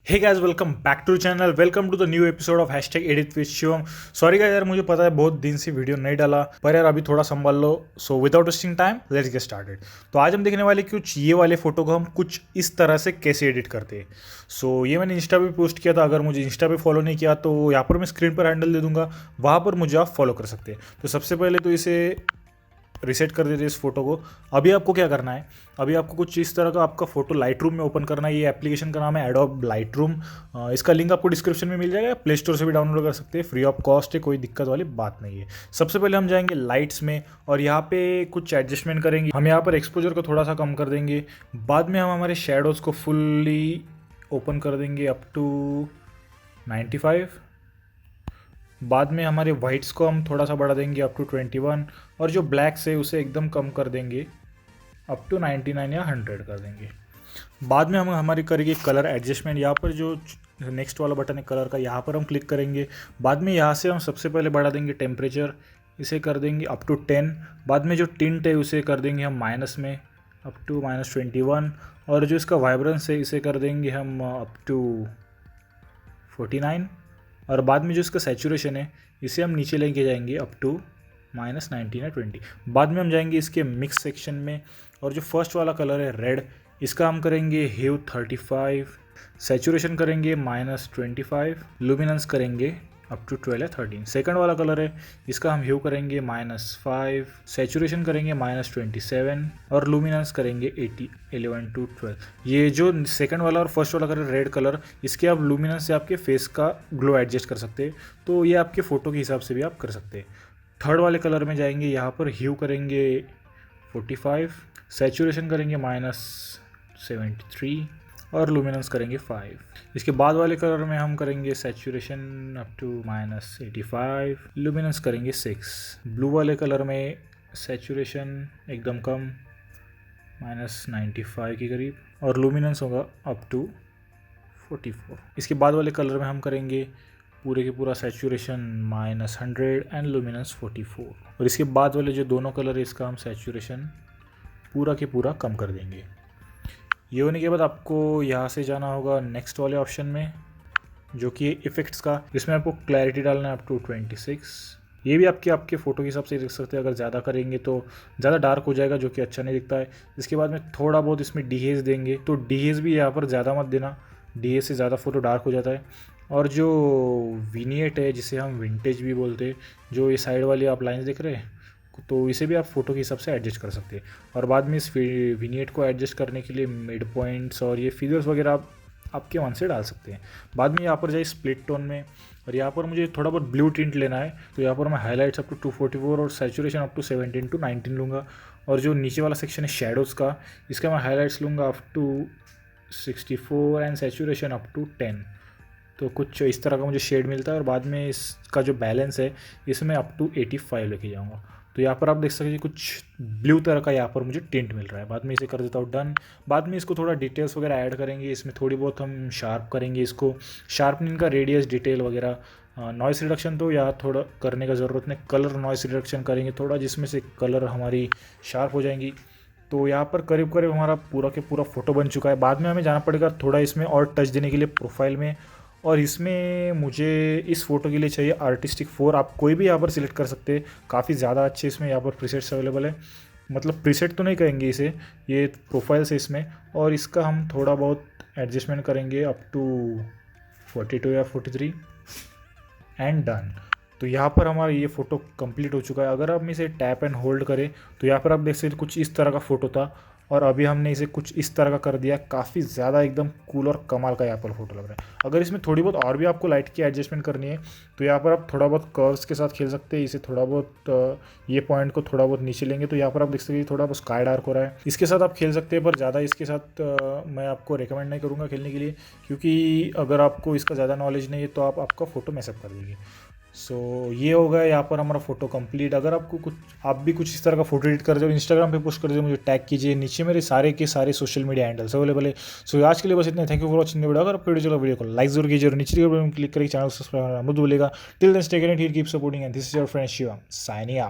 Hey guys, welcome back to channel. Welcome to the new episode of hashtag edit with Shivam. Sorry guys यार, मुझे पता है बहुत दिन से वीडियो नहीं डाला, पर यार अभी थोड़ा संभाल लो। So without wasting time let's get started. तो आज हम देखने वाले कुछ ये वाले फोटो को हम कुछ इस तरह से कैसे एडिट करते हैं। सो ये मैंने इंस्टा पे पोस्ट किया था। अगर मुझे इंस्टा पे फॉलो नहीं किया तो यहाँ पर मैं स्क्रीन पर हैंडल दे दूंगा, वहाँ पर मुझे आप फॉलो कर सकते हैं। तो सबसे पहले तो इसे रिसेट कर देते इस फोटो को। अभी आपको क्या करना है, अभी आपको कुछ इस तरह का आपका फोटो लाइटरूम में ओपन करना है। ये एप्लीकेशन का नाम है एडोब लाइटरूम। इसका लिंक आपको डिस्क्रिप्शन में मिल जाएगा, प्ले स्टोर से भी डाउनलोड कर सकते हैं, फ्री ऑफ कॉस्ट है, कोई दिक्कत वाली बात नहीं है। सबसे पहले हम जाएंगे लाइट्स में और यहाँ पे कुछ एडजस्टमेंट करेंगे। हम यहाँ पर एक्सपोजर को थोड़ा सा कम कर देंगे। बाद में हम हमारे शेडोज़ को फुल्ली ओपन कर देंगे अप टू 95। बाद में हमारे वाइट्स को हम थोड़ा सा बढ़ा देंगे अप टू 21, और जो ब्लैक्स है उसे एकदम कम कर देंगे अप टू 99 या 100 कर देंगे। बाद में हम हमारी करेंगे कलर एडजस्टमेंट। यहाँ पर जो नेक्स्ट वाला बटन है कलर का, यहाँ पर हम क्लिक करेंगे। बाद में यहाँ से हम सबसे पहले बढ़ा देंगे टेम्परेचर, इसे कर देंगे अप टू 10। बाद में जो टिंट है उसे कर देंगे हम माइनस में अप टू -21, और जो इसका वाइब्रेंस है इसे कर देंगे हम अप टू 49। और बाद में जो इसका सैचुरेशन है इसे हम नीचे लेके जाएंगे अप टू -19 या 20। बाद में हम जाएंगे इसके मिक्स सेक्शन में, और जो फर्स्ट वाला कलर है रेड, इसका हम करेंगे ह्यू 35, सैचुरेशन करेंगे -25, लुमिनेंस करेंगे अप टू 12 या 13। सेकंड वाला कलर है, इसका हम ह्यू करेंगे -5, सैचुरेशन करेंगे -27, और लुमिनेंस करेंगे 80, 11 टू 12। ये जो सेकंड वाला और फर्स्ट वाला कलर रेड कलर, इसके आप लुमिनेंस से आपके फेस का ग्लो एडजस्ट कर सकते हैं। तो ये आपके फ़ोटो के हिसाब से भी आप कर सकते हैं। थर्ड वाले कलर में जाएंगे, यहाँ पर ह्यू करेंगे 45, सैचुरेशन करेंगे -73, और लुमिनेंस करेंगे 5। इसके बाद वाले कलर में हम करेंगे सैचुरेशन अप टू -85, लुमिनेंस करेंगे 6। ब्लू वाले कलर में सैचुरेशन एकदम कम -95 के करीब, और लुमिनेंस होगा अप टू 44। इसके बाद वाले कलर में हम करेंगे पूरे के पूरा सैचुरेशन -100 एंड लुमिनेंस 44। और इसके बाद वाले जो दोनों कलर है इसका हम सैचुरेशन पूरा के पूरा कम कर देंगे। ये होने के बाद आपको यहाँ से जाना होगा नेक्स्ट वाले ऑप्शन में, जो कि इफ़ेक्ट्स का। इसमें आपको क्लैरिटी डालना है अप टू 26। ये भी आपके फ़ोटो के हिसाब से देख सकते हैं। अगर ज़्यादा करेंगे तो ज़्यादा डार्क हो जाएगा, जो कि अच्छा नहीं दिखता है। इसके बाद में थोड़ा बहुत इसमें डीहेज देंगे, तो डीहेज भी यहाँ पर ज़्यादा मत देना, डीहेज से ज़्यादा फ़ोटो डार्क हो जाता है। और जो विनिएट है, जिसे हम विंटेज भी बोलते हैं, जो ये साइड वाली आप लाइन्स देख रहे हैं, तो इसे भी आप फ़ोटो के हिसाब से एडजस्ट कर सकते हैं। और बाद में इस विनिएट को एडजस्ट करने के लिए मिड पॉइंट्स और ये फिगर्स वगैरह आप आपके मन से डाल सकते हैं। बाद में यहाँ पर जाए स्प्लिट टोन में, और यहाँ पर मुझे थोड़ा बहुत ब्लू टिंट लेना है, तो यहाँ पर मैं हाईलाइट्स अप टू 244 और सैचुरेशन अप टू 17 टू 19 लूँगा। और जो नीचे वाला सेक्शन है शेडोज़ का, इसका मैं हाईलाइट्स लूँगा up to 64 and saturation up to 10। तो कुछ इस तरह का मुझे शेड मिलता है। और बाद में इसका जो बैलेंस है इसमें अप टू 85 लेके जाऊँगा। तो यहाँ पर आप देख सकते हैं कुछ ब्लू तरह का यहाँ पर मुझे टिंट मिल रहा है। बाद में इसे कर देता हूँ डन। बाद में इसको थोड़ा डिटेल्स वगैरह ऐड करेंगे, इसमें थोड़ी बहुत हम शार्प करेंगे, इसको शार्पनिंग का रेडियस डिटेल वगैरह। नॉइस रिडक्शन तो यहाँ थोड़ा करने का ज़रूरत नहीं, कलर नॉइस रिडक्शन करेंगे थोड़ा, जिसमें से कलर हमारी शार्प हो जाएंगी। तो यहाँ पर करीब करीब हमारा पूरा के पूरा फ़ोटो बन चुका है। बाद में हमें जाना पड़ेगा थोड़ा इसमें और टच देने के लिए प्रोफाइल में, और इसमें मुझे इस फ़ोटो के लिए चाहिए आर्टिस्टिक 4। आप कोई भी यहाँ पर सिलेक्ट कर सकते हैं, काफ़ी ज़्यादा अच्छे इसमें यहाँ पर प्रीसेट्स अवेलेबल है। मतलब प्रीसेट तो नहीं कहेंगे इसे, ये प्रोफाइल से इसमें। और इसका हम थोड़ा बहुत एडजस्टमेंट करेंगे अप टू 42 या 43 एंड डन। तो यहाँ पर हमारा ये फ़ोटो कंप्लीट हो चुका है। अगर हम इसे टैप एंड होल्ड करें तो यहाँ पर आप देख सकते कुछ इस तरह का फ़ोटो था, और अभी हमने इसे कुछ इस तरह का कर दिया। काफ़ी ज़्यादा एकदम कूल और कमाल का यहाँ पर फोटो लग रहा है। अगर इसमें थोड़ी बहुत और भी आपको लाइट की एडजस्टमेंट करनी है तो यहाँ पर आप थोड़ा बहुत कर्व्स के साथ खेल सकते हैं। इसे थोड़ा बहुत ये पॉइंट को थोड़ा बहुत नीचे लेंगे तो यहाँ पर आप देख सकते हैं थोड़ा बहुत स्काई डार्क हो रहा है। इसके साथ आप खेल सकते हैं, पर ज़्यादा इसके साथ मैं आपको रिकमेंड नहीं करूँगा खेलने के लिए, क्योंकि अगर आपको इसका ज़्यादा नॉलेज नहीं है तो आपका फ़ोटो मैसअप कर देगी। सो ये हो गया यहाँ पर हमारा फ़ोटो कंप्लीट। अगर आपको कुछ आप भी कुछ इस तरह का फोटो एडिट कर दो, इंस्टाग्राम पे पोस्ट कर दो, मुझे टैग कीजिए। नीचे मेरे सारे के सारे सोशल मीडिया हैंडल्स अवेलेबल है। सो आज के लिए बस इतना। Thank you for watching video. अगर आपको वीडियो को लाइक जरूर कीजिए, और नीचे क्लिक करके चैनल सब्सक्राइब करना मत भूलिएगा। Till then stay connected, keep supporting, and this is your friend Shivam signing out.